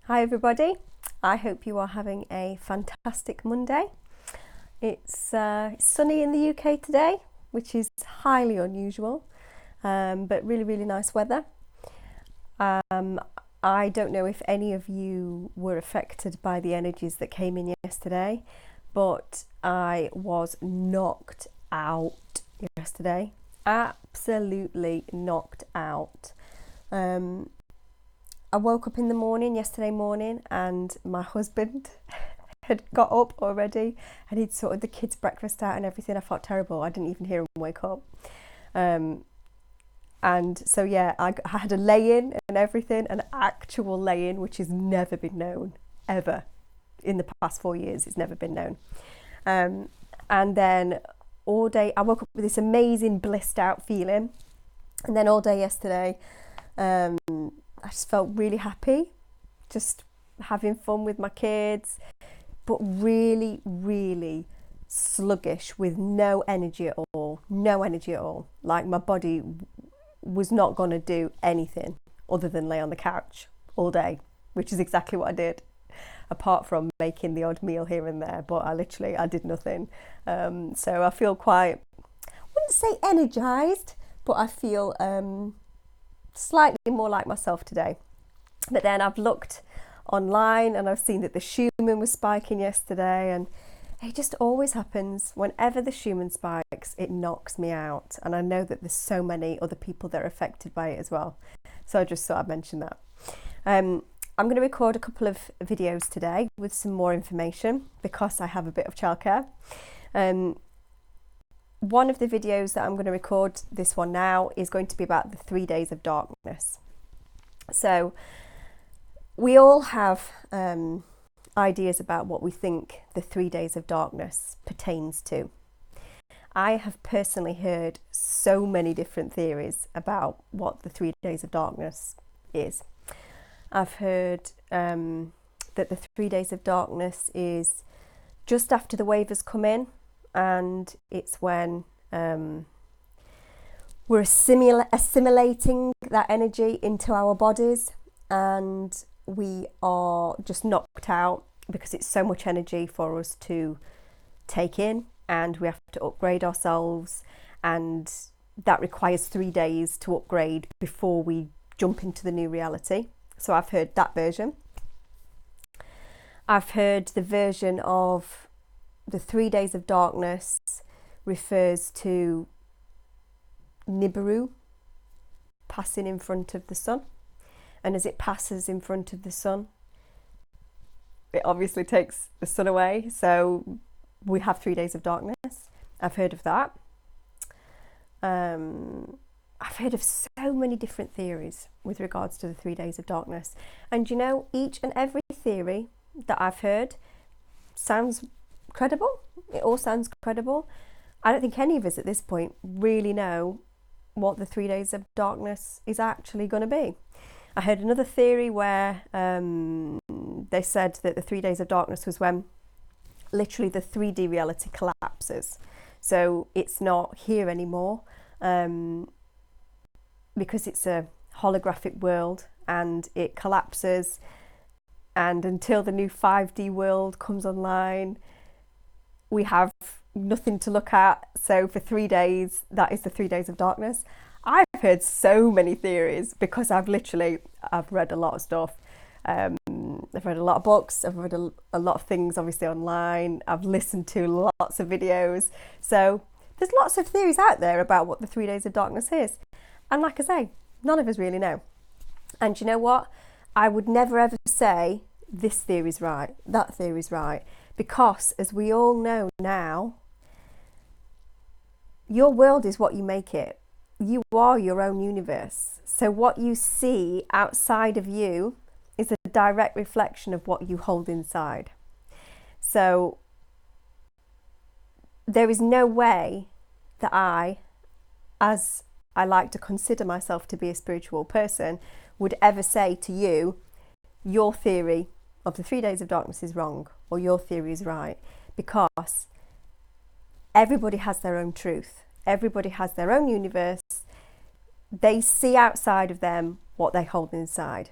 Hi everybody, I hope you are having a fantastic Monday. It's sunny in the UK today, which is highly unusual, but really nice weather. I don't know if any of you were affected by the energies that came in yesterday, but I was knocked out yesterday, absolutely knocked out. I woke up in the morning, yesterday morning, and my husband had got up already and he'd sorted the kids' breakfast out and everything. I felt terrible. I didn't even hear him wake up. And so, yeah, I had a lay-in and everything, an actual lay-in, which has never been known, ever. In the past 4 years, it's never been known. And then all day, I woke up with this amazing blissed out feeling. And then all day yesterday, I just felt really happy, just having fun with my kids, but really sluggish with no energy at all. Like my body was not going to do anything other than lay on the couch all day, which is exactly what I did, apart from making the odd meal here and there, but I did nothing. So I feel quite, I wouldn't say energized, but I feel slightly more like myself today. But then I've looked online and I've seen that the Schumann was spiking yesterday, and it just always happens. Whenever the Schumann spikes, it knocks me out, and I know that there's so many other people that are affected by it as well, so I just thought I'd mention that. I'm going to record a couple of videos today with some more information because I have a bit of childcare. One of the videos that I'm going to record, this one now, is going to be about the 3 days of darkness. So we all have ideas about what we think the 3 days of darkness pertains to. I have personally heard so many different theories about what the 3 days of darkness is. I've heard that the 3 days of darkness is just after the wave has come in, and it's when we're assimilating that energy into our bodies, and we are just knocked out because it's so much energy for us to take in, and we have to upgrade ourselves, and that requires 3 days to upgrade before we jump into the new reality. So I've heard that version. I've heard the version of the 3 days of darkness refers to Nibiru passing in front of the sun, and as it passes in front of the sun, it obviously takes the sun away, so we have 3 days of darkness. I've heard of that. I've heard of so many different theories with regards to the 3 days of darkness, and you know, each and every theory that I've heard sounds credible. It all sounds credible. I don't think any of us at this point really know what the 3 days of darkness is actually going to be. I heard another theory where they said that the 3 days of darkness was when literally the 3D reality collapses. So it's not here anymore because it's a holographic world, and it collapses, and until the new 5D world comes online, we have nothing to look at. So for 3 days, that is the 3 days of darkness. I've heard so many theories because I've read a lot of stuff. I've read a lot of books. I've read a lot of things, obviously, online. I've listened to lots of videos. So there's lots of theories out there about what the 3 days of darkness is. And like I say, none of us really know. And you know what? I would never ever say this theory's right, that theory's right, because as we all know now, your world is what you make it. You are your own universe. So what you see outside of you is a direct reflection of what you hold inside. So there is no way that I, as I like to consider myself to be a spiritual person, would ever say to you, your theory of the 3 days of darkness is wrong, or your theory is right, because everybody has their own truth. Everybody has their own universe. They see outside of them what they hold inside.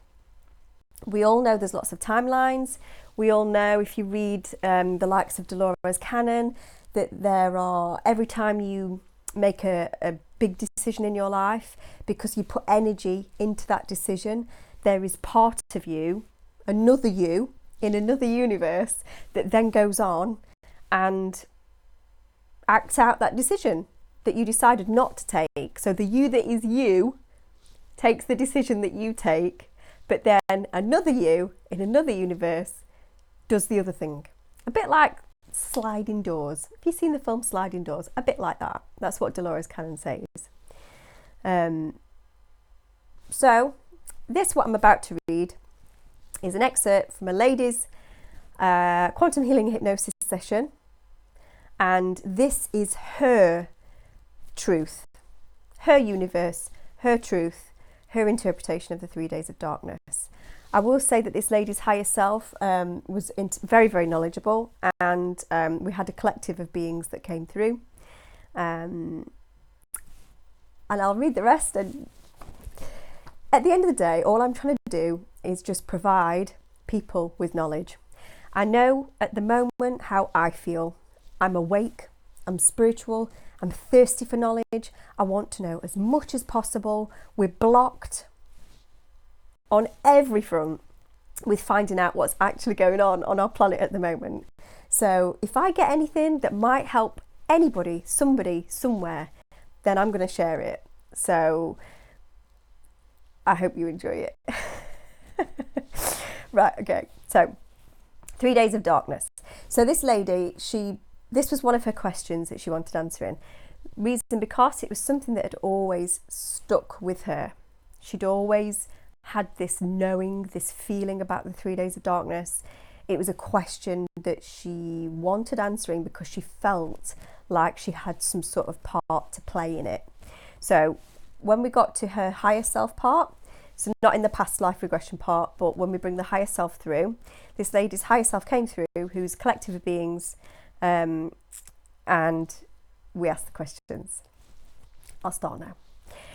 We all know there's lots of timelines. We all know, if you read the likes of Dolores Cannon, that there are, every time you make a big decision in your life, because you put energy into that decision, there is part of you, another you, in another universe, that then goes on and acts out that decision that you decided not to take. So the you that is you takes the decision that you take, but then another you in another universe does the other thing. A bit like sliding doors. Have you seen the film Sliding Doors? A bit like that. That's what Dolores Cannon says. So this, what I'm about to read, is an excerpt from a lady's quantum healing hypnosis session, and this is her truth, her universe, her truth, her interpretation of the 3 days of darkness. I will say that this lady's higher self was very, very knowledgeable, and we had a collective of beings that came through. And I'll read the rest. And at the end of the day, all I'm trying to do is just provide people with knowledge. I know at the moment how I feel. I'm awake, I'm spiritual, I'm thirsty for knowledge. I want to know as much as possible. We're blocked on every front with finding out what's actually going on our planet at the moment. So if I get anything that might help anybody, somebody, somewhere, then I'm going to share it. So I hope you enjoy it. Right, okay. So 3 days of darkness. So this lady, this was one of her questions that she wanted answering. Reason, because it was something that had always stuck with her. She'd always had this knowing, this feeling about the 3 days of darkness. It was a question that she wanted answering because she felt like she had some sort of part to play in it. So when we got to her higher self part, so not in the past life regression part, but when we bring the higher self through, this lady's higher self came through, who's a collective of beings, and we asked the questions. I'll start now.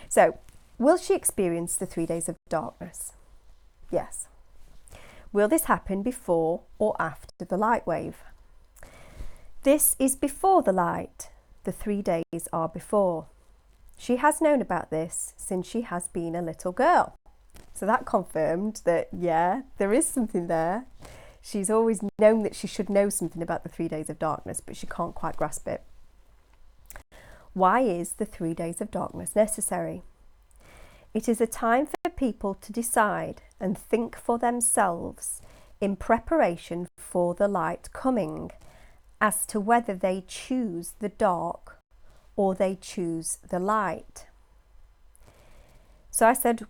So, will she experience the 3 days of darkness? Yes. Will this happen before or after the light wave? This is before the light. The 3 days are before. She has known about this since she has been a little girl. So that confirmed that, yeah, there is something there. She's always known that she should know something about the 3 days of darkness, but she can't quite grasp it. Why is the 3 days of darkness necessary? It is a time for people to decide and think for themselves in preparation for the light coming as to whether they choose the dark or they choose the light. So I said,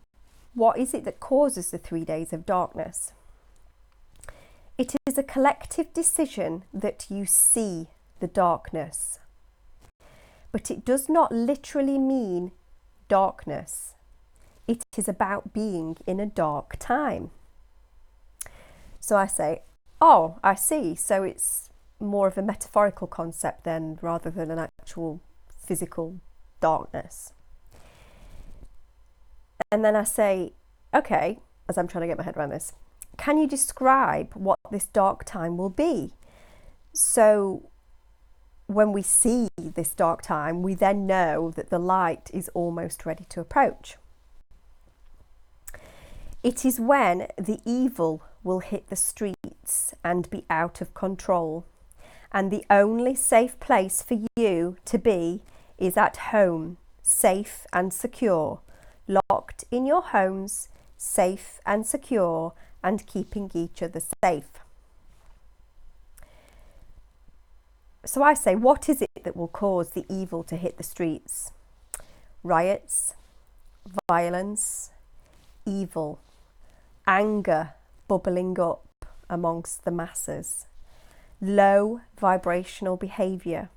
what is it that causes the 3 days of darkness? It is a collective decision that you see the darkness. But it does not literally mean darkness. It is about being in a dark time. So I say, oh, I see. So it's more of a metaphorical concept then, rather than an actual physical darkness. And then I say, okay, as I'm trying to get my head around this, can you describe what this dark time will be? So when we see this dark time, we then know that the light is almost ready to approach. It is when the evil will hit the streets and be out of control, and the only safe place for you to be is at home, safe and secure, locked in your homes, safe and secure, and keeping each other safe. So I say, what is it that will cause the evil to hit the streets? Riots, violence, evil, anger bubbling up amongst the masses, low vibrational behaviour.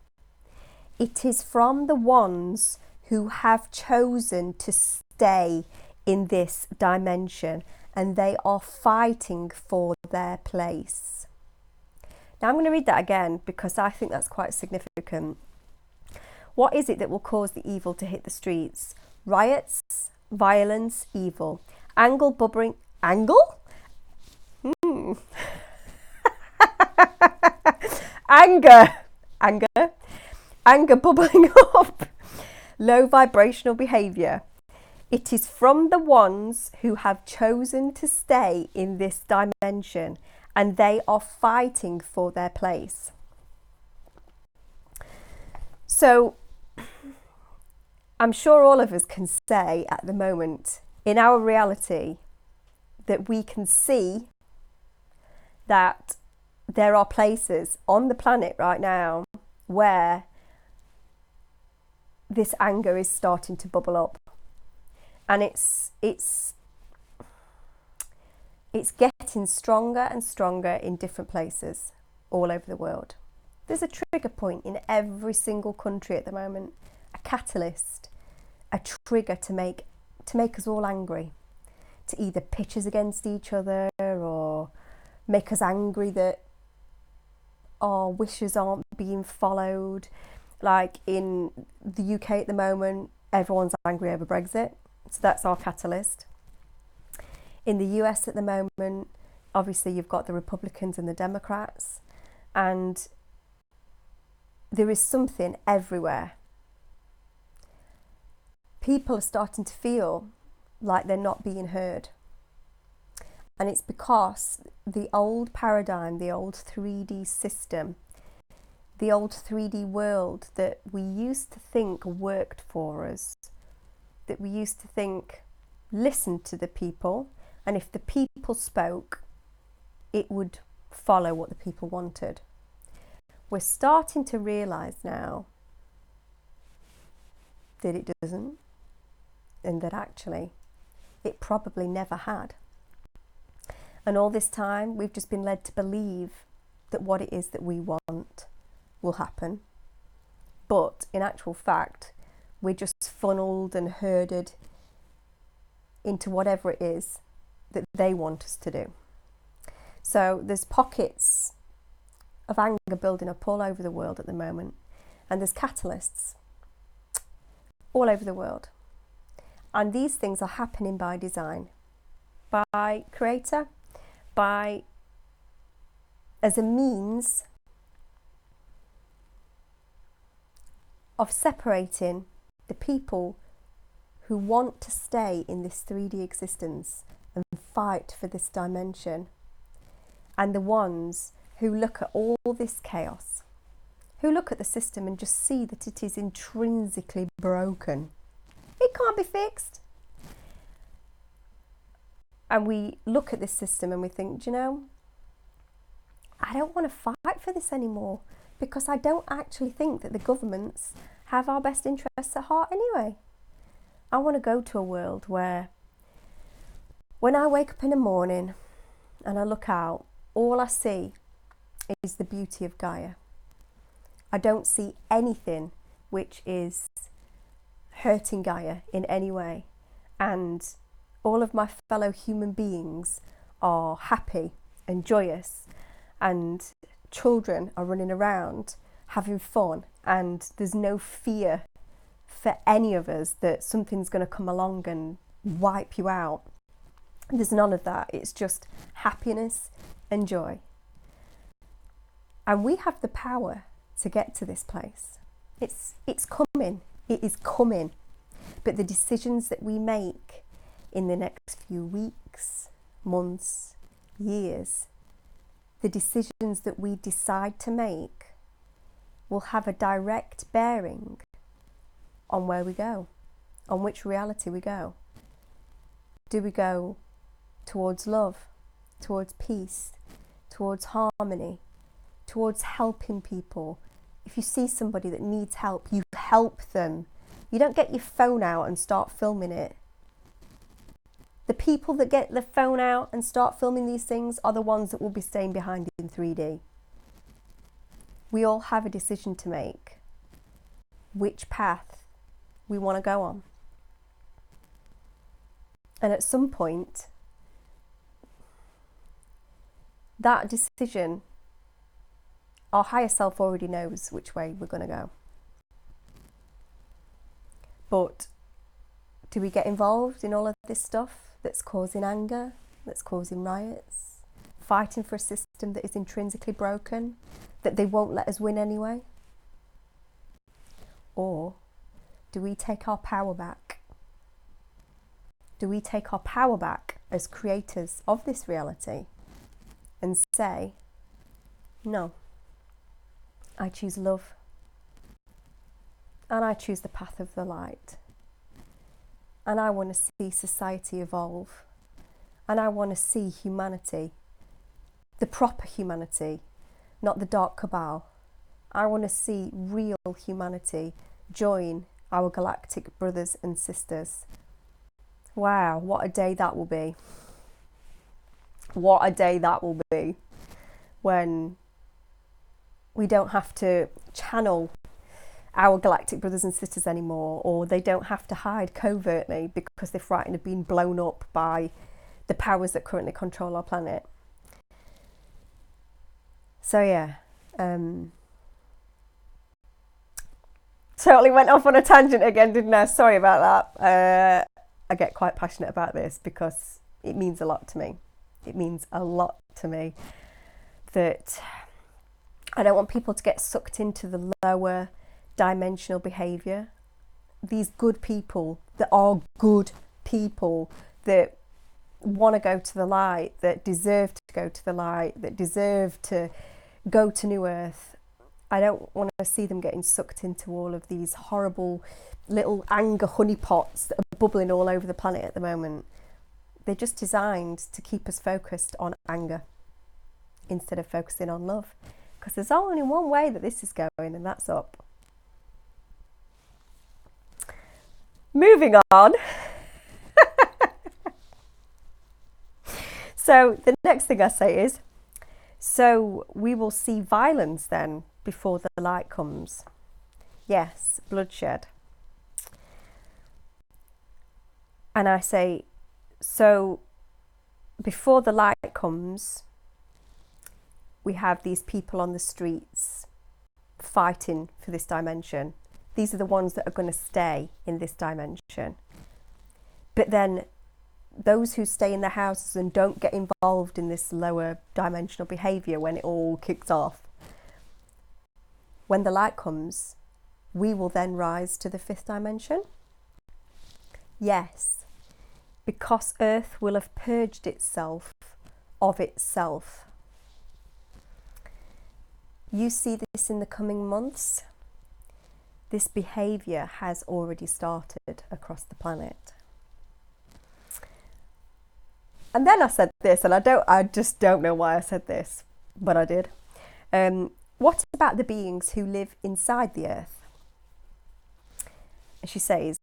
It is from the ones who have chosen to stay in this dimension, and they are fighting for their place. Now I'm going to read that again because I think that's quite significant. What is it that will cause the evil to hit the streets? Riots, violence, evil. Anger bubbling. Anger bubbling up. Low vibrational behaviour. It is from the ones who have chosen to stay in this dimension, and they are fighting for their place. So I'm sure all of us can say at the moment in our reality that we can see that there are places on the planet right now where this anger is starting to bubble up, and it's getting stronger and stronger in different places all over the world. There's a trigger point in every single country at the moment, a catalyst, a trigger to make us all angry, to either pitch us against each other or make us angry that our wishes aren't being followed. Like in the UK at the moment, everyone's angry over Brexit, so that's our catalyst. In the US at the moment, obviously you've got the Republicans and the Democrats, and there is something everywhere. People are starting to feel like they're not being heard. And it's because the old paradigm, the old 3D system, the old 3D world that we used to think worked for us, that we used to think listened to the people, and if the people spoke, it would follow what the people wanted. We're starting to realise now that it doesn't, and that actually it probably never had. And all this time we've just been led to believe that what it is that we want will happen. But in actual fact, we're just funneled and herded into whatever it is that they want us to do. So there's pockets of anger building up all over the world at the moment, and there's catalysts all over the world. And these things are happening by design, by Creator, as a means of separating the people who want to stay in this 3D existence and fight for this dimension, and the ones who look at all this chaos, who look at the system and just see that it is intrinsically broken. It can't be fixed. And we look at this system and we think, do you know, I don't want to fight for this anymore, because I don't actually think that the governments have our best interests at heart anyway. I want to go to a world where when I wake up in the morning and I look out, all I see is the beauty of Gaia. I don't see anything which is hurting Gaia in any way, and all of my fellow human beings are happy and joyous, and children are running around having fun, and there's no fear for any of us that something's going to come along and wipe you out. There's none of that. It's just happiness and joy. And we have the power to get to this place. It's coming. It is coming. But the decisions that we make in the next few weeks, months, years, the decisions that we decide to make will have a direct bearing on where we go, on which reality we go. Do we go towards love, towards peace, towards harmony, towards helping people? If you see somebody that needs help, you help them. You don't get your phone out and start filming it. The people that get the phone out and start filming these things are the ones that will be staying behind in 3D. We all have a decision to make, which path we want to go on. And at some point, that decision, our higher self already knows which way we're going to go. But do we get involved in all of this stuff that's causing anger, that's causing riots, fighting for a system that is intrinsically broken, that they won't let us win anyway? Or do we take our power back? Do we take our power back as creators of this reality and say, no, I choose love, and I choose the path of the light, and I want to see society evolve, and I want to see humanity, the proper humanity, not the dark cabal. I want to see real humanity join our galactic brothers and sisters. Wow, what a day that will be. What a day that will be when we don't have to channel our galactic brothers and sisters anymore, or they don't have to hide covertly because they're frightened of being blown up by the powers that currently control our planet. So yeah, totally went off on a tangent again, didn't I? Sorry about that. I get quite passionate about this because it means a lot to me. It means a lot to me that I don't want people to get sucked into the lower dimensional behaviour. These good people that are good people that want to go to the light, that deserve to go to the light, that deserve to go to New Earth. I don't want to see them getting sucked into all of these horrible little anger honeypots that are bubbling all over the planet at the moment. They're just designed to keep us focused on anger instead of focusing on love. Because there's only one way that this is going, and that's up. Moving on. So the next thing I say is, so we will see violence then before the light comes. Yes, bloodshed. And I say, so before the light comes, we have these people on the streets fighting for this dimension. These are the ones that are going to stay in this dimension. But then those who stay in their houses and don't get involved in this lower dimensional behaviour when it all kicks off, when the light comes, we will then rise to the fifth dimension. Yes, because Earth will have purged itself of itself. You see this in the coming months. This behaviour has already started across the planet. And then I said this, and I just don't know why I said this, but I did. What about the beings who live inside the Earth? And she says,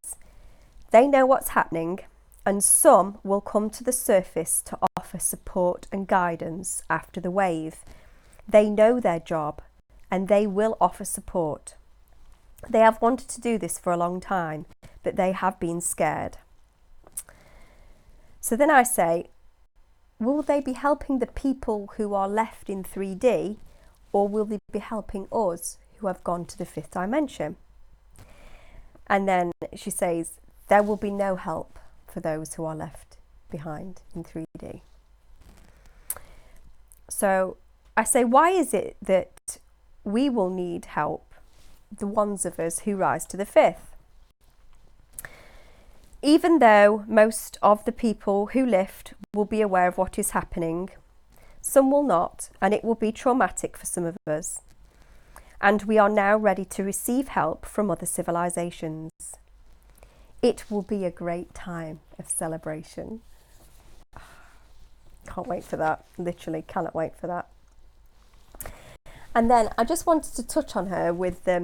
they know what's happening, and some will come to the surface to offer support and guidance after the wave. They know their job, and they will offer support. They have wanted to do this for a long time, but they have been scared. So then I say, will they be helping the people who are left in 3D, or will they be helping us who have gone to the fifth dimension? And then she says, there will be no help for those who are left behind in 3D. So I say, why is it that we will need help, the ones of us who rise to the fifth? Even though most of the people who lift will be aware of what is happening, some will not, and it will be traumatic for some of us. And we are now ready to receive help from other civilizations. It will be a great time of celebration. Can't wait for that. Literally cannot wait for that. And then I just wanted to touch on her with a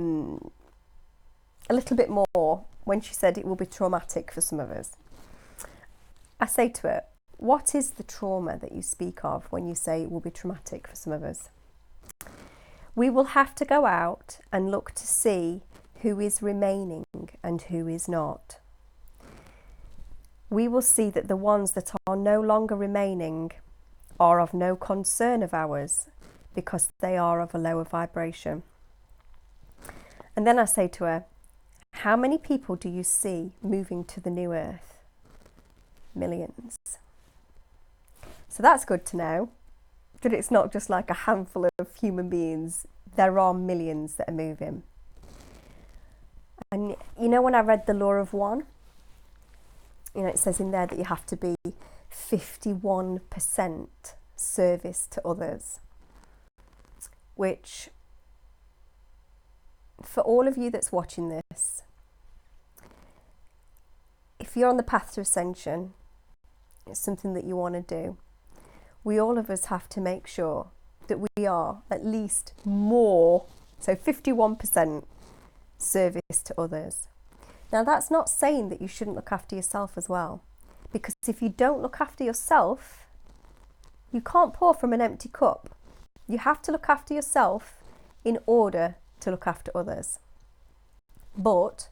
little bit more when she said it will be traumatic for some of us. I say to her, what is the trauma that you speak of when you say it will be traumatic for some of us? We will have to go out and look to see who is remaining and who is not. We will see that the ones that are no longer remaining are of no concern of ours because they are of a lower vibration. And then I say to her, how many people do you see moving to the new Earth? Millions. So that's good to know. that it's not just like a handful of human beings. There are millions that are moving. And you know, when I read the Law of One, you know, it says in there that you have to be 51% service to others, which for all of you that's watching this, if you're on the path to Ascension, it's something that you want to do, we all of us have to make sure that we are at least more, so 51% service to others. Now, that's not saying that you shouldn't look after yourself as well, because if you don't look after yourself, you can't pour from an empty cup. You have to look after yourself in order to look after others. But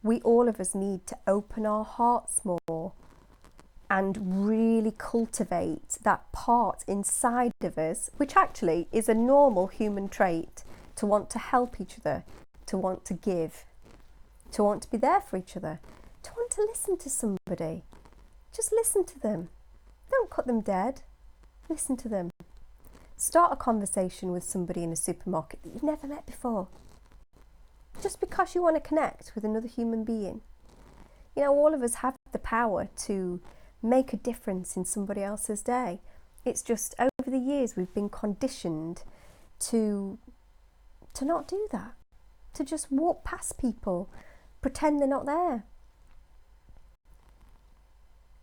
we all of us need to open our hearts more and really cultivate that part inside of us, which actually is a normal human trait, to want to help each other, to want to give, to want to be there for each other, to want to listen to somebody. Just listen to them. Don't cut them dead. Listen to them. Start a conversation with somebody in a supermarket that you've never met before. Just because you want to connect with another human being. You know, all of us have the power to make a difference in somebody else's day. It's just over the years we've been conditioned to not do that. To just walk past people, pretend they're not there.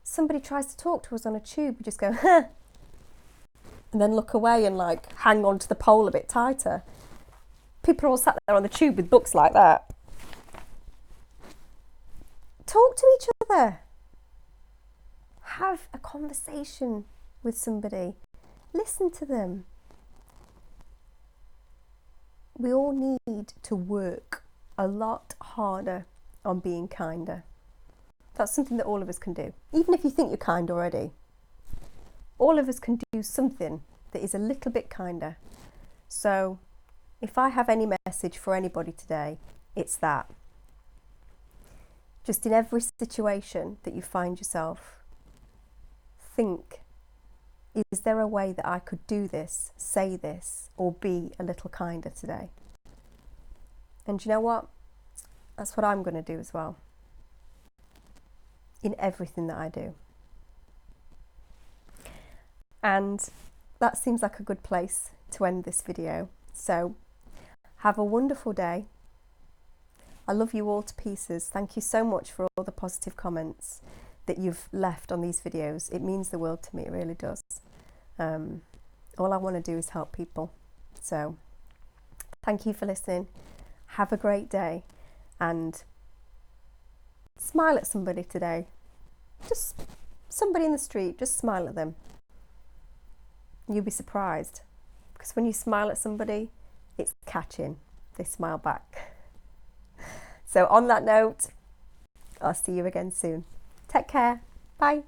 Somebody tries to talk to us on a tube, we just go, huh, and then look away and like hang on to the pole a bit tighter. People are all sat there on the tube with books like that. Talk to each other. Have a conversation with somebody. Listen to them. We all need to work a lot harder on being kinder. That's something that all of us can do. Even if you think you're kind already, all of us can do something that is a little bit kinder. So if I have any message for anybody today, it's that. Just in every situation that you find yourself, think, is there a way that I could do this, say this, or be a little kinder today? And you know what? That's what I'm going to do as well. In everything that I do. And that seems like a good place to end this video. So have a wonderful day. I love you all to pieces. Thank you so much for all the positive comments that you've left on these videos. It means the world to me, it really does. All I want to do is help people. So thank you for listening. Have a great day and smile at somebody today. Just somebody in the street, just smile at them. You'll be surprised, because when you smile at somebody, it's catching. They smile back. So on that note, I'll see you again soon. Take care. Bye.